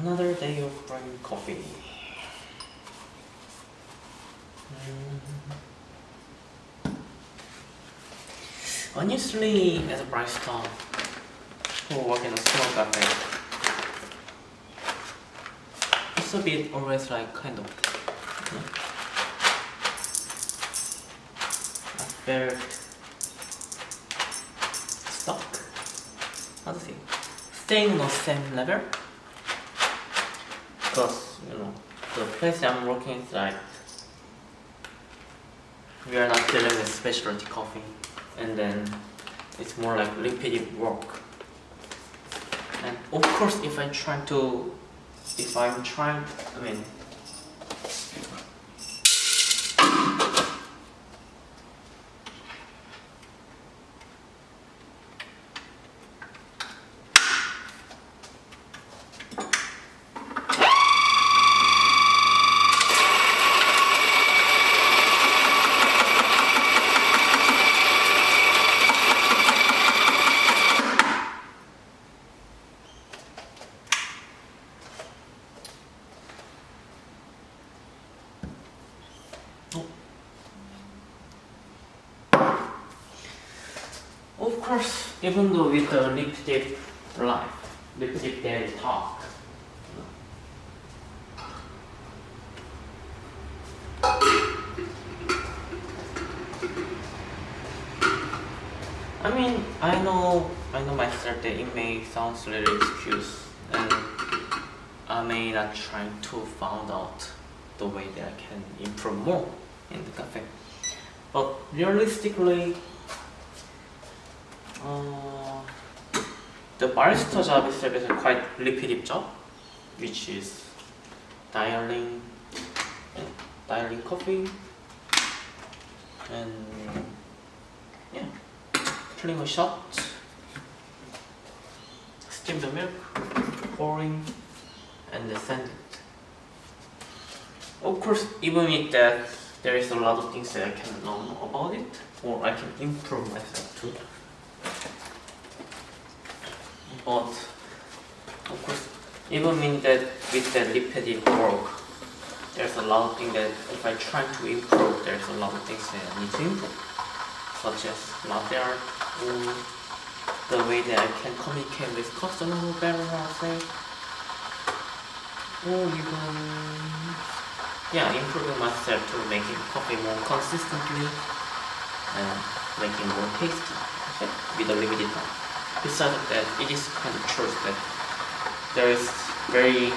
Another day of brewing coffee. Honestly, as a barista who work in a small cafe, it's a bit always like kind of, I felt stuck. How to say? Staying on the same level. Because the place I'm working is like we are not dealing with specialty coffee, and then it's more like repetitive work. And of course, if I'm trying, of course, even though with the repetitive daily talk, I know myself that it may sound really excuse, and I may not try to find out the way that I can improve more in the cafe. But realistically, the barista job itself is a quite repetitive job, which is dialing coffee and filling a shot, steam the milk, pouring, and then send it. Of course, even with that, there is a lot of things that I can learn about it, or I can improve myself too. But of course, even with that repetitive work, there's a lot of things that if I try to improve, there's a lot of things that I need to improve, such as latte art, or the way that I can communicate with customers better, I'll say, or even improving myself to making coffee more consistently and making more tasty, with a limited time. Besides that, it is kind of true that there is very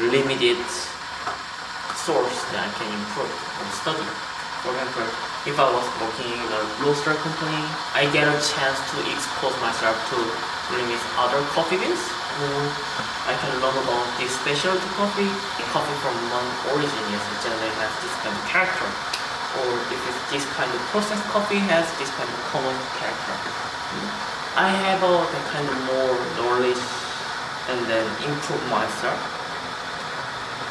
limited source that I can improve and study. For example, if I was working in a roaster company, I get a chance to expose myself to limited other coffee beans, or I can learn about this specialty coffee. Coffee from one origin generally has this kind of character, or if it's this kind of processed coffee has this kind of common character. I have that kind of more knowledge and then improve myself,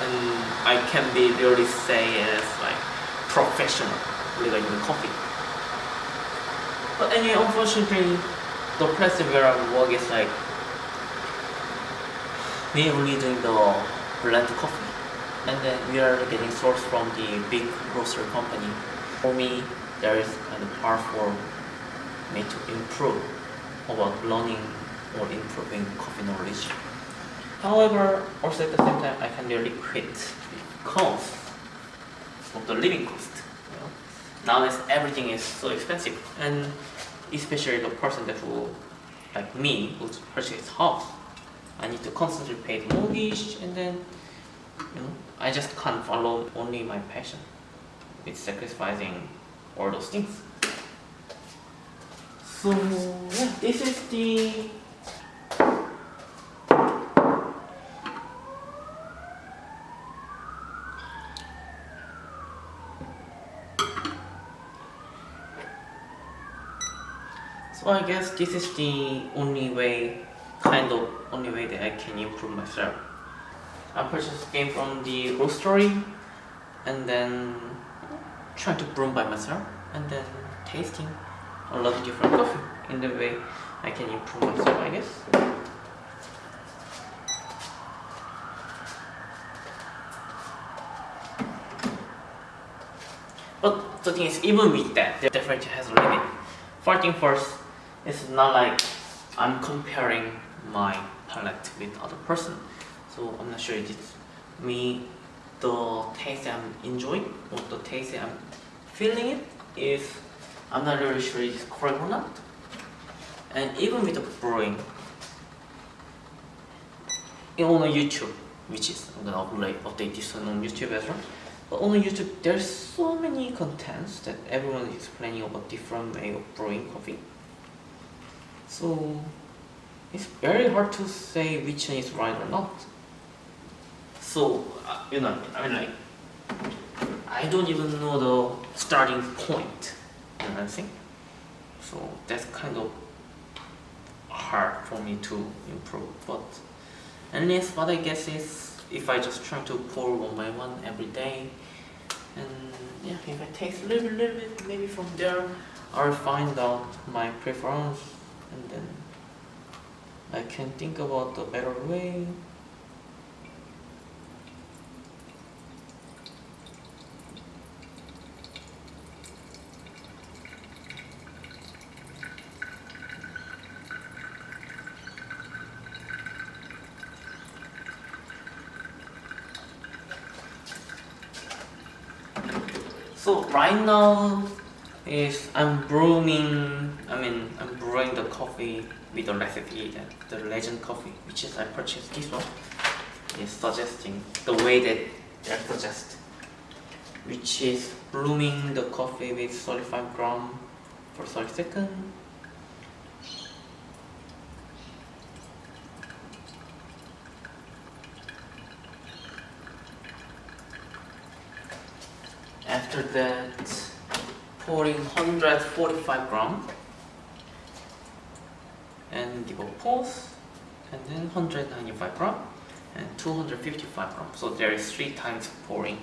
and I can be really say as like professional regarding the coffee. But anyway, unfortunately, the place where I work is like we only doing the blend coffee, and then we are getting sourced from the big roaster company. For me, there is kind of hard for me to improve about learning or improving coffee knowledge. However, also at the same time, I can really quit because of the living cost. Nowadays, everything is so expensive, and especially the person that who, like me, would purchase house, I need to constantly pay the mortgage, and then I just can't follow only my passion with sacrificing all those things. So this is the So I guess this is the only way that I can improve myself. I purchased game from the roastery, and then trying to brew by myself, and then tasting a lot of different coffee. In the way I can improve myself, I guess. the thing is, even with that, there definitely has a limit. First thing first, it's not like I'm comparing my palate with other person. So I'm not sure if it's me, the taste I'm enjoying or the taste I'm feeling it is, I'm not really sure it's correct or not. And even with the brewing, on YouTube, which is I'm gonna update this one on YouTube as well. But on YouTube, there's so many contents that everyone is explaining about different way of brewing coffee. So it's very hard to say which one is right or not. So I mean, like, I don't even know the starting point. You know what I'm saying? So that's kind of hard for me to improve. But unless what I guess is if I just try to pour one by one every day, and yeah, if I taste a little bit, maybe from there I'll find out my preference, and then I can think about the better way. So right now is I'm brewing the coffee with the recipe that the Legend coffee, which is I purchased this one, is suggesting the way that they suggest, which is brewing the coffee with 35 grams for 30 seconds. After that, pouring 145 grams and give a pause, and then 195 grams and 255 grams. So there is 3 times pouring.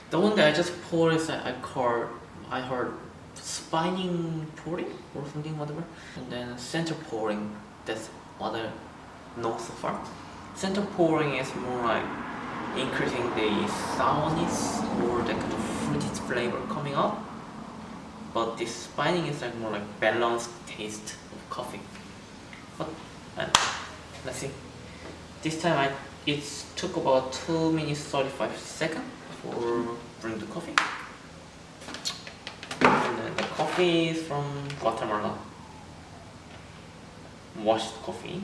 The one that I just poured is I heard spinning pouring or something, whatever, and then center pouring. That's what I know so far. Center pouring is more like increasing the sourness or the kind of fruity flavor coming out, but this spinning is like more like balanced taste of coffee. But let's see. This time it took about 2 minutes 35 seconds for brewing the coffee. And then the coffee is from Guatemala. Washed coffee.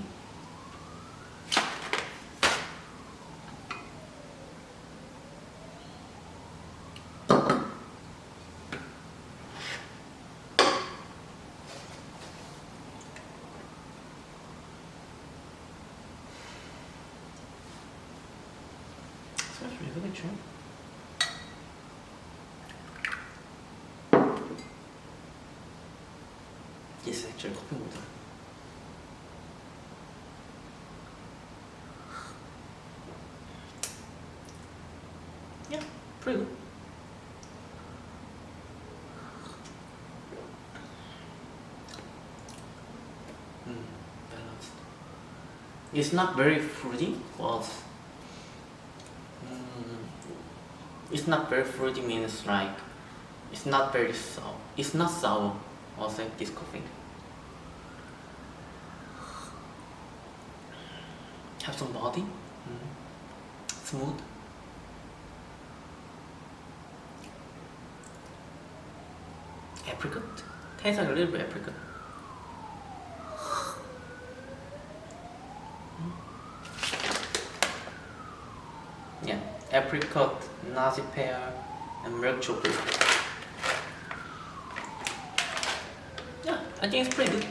Smells really good, actually. Yes, actually, coffee water. Yeah, pretty good. Balanced. It's not very fruity, but it's not very fruity means like it's not very sour. It's not sour. I'll say this coffee. Have some body. Smooth. Apricot. Tastes like a little bit apricot. Yeah, apricot, nasi pear, and milk chocolate. Yeah, I think it's pretty good.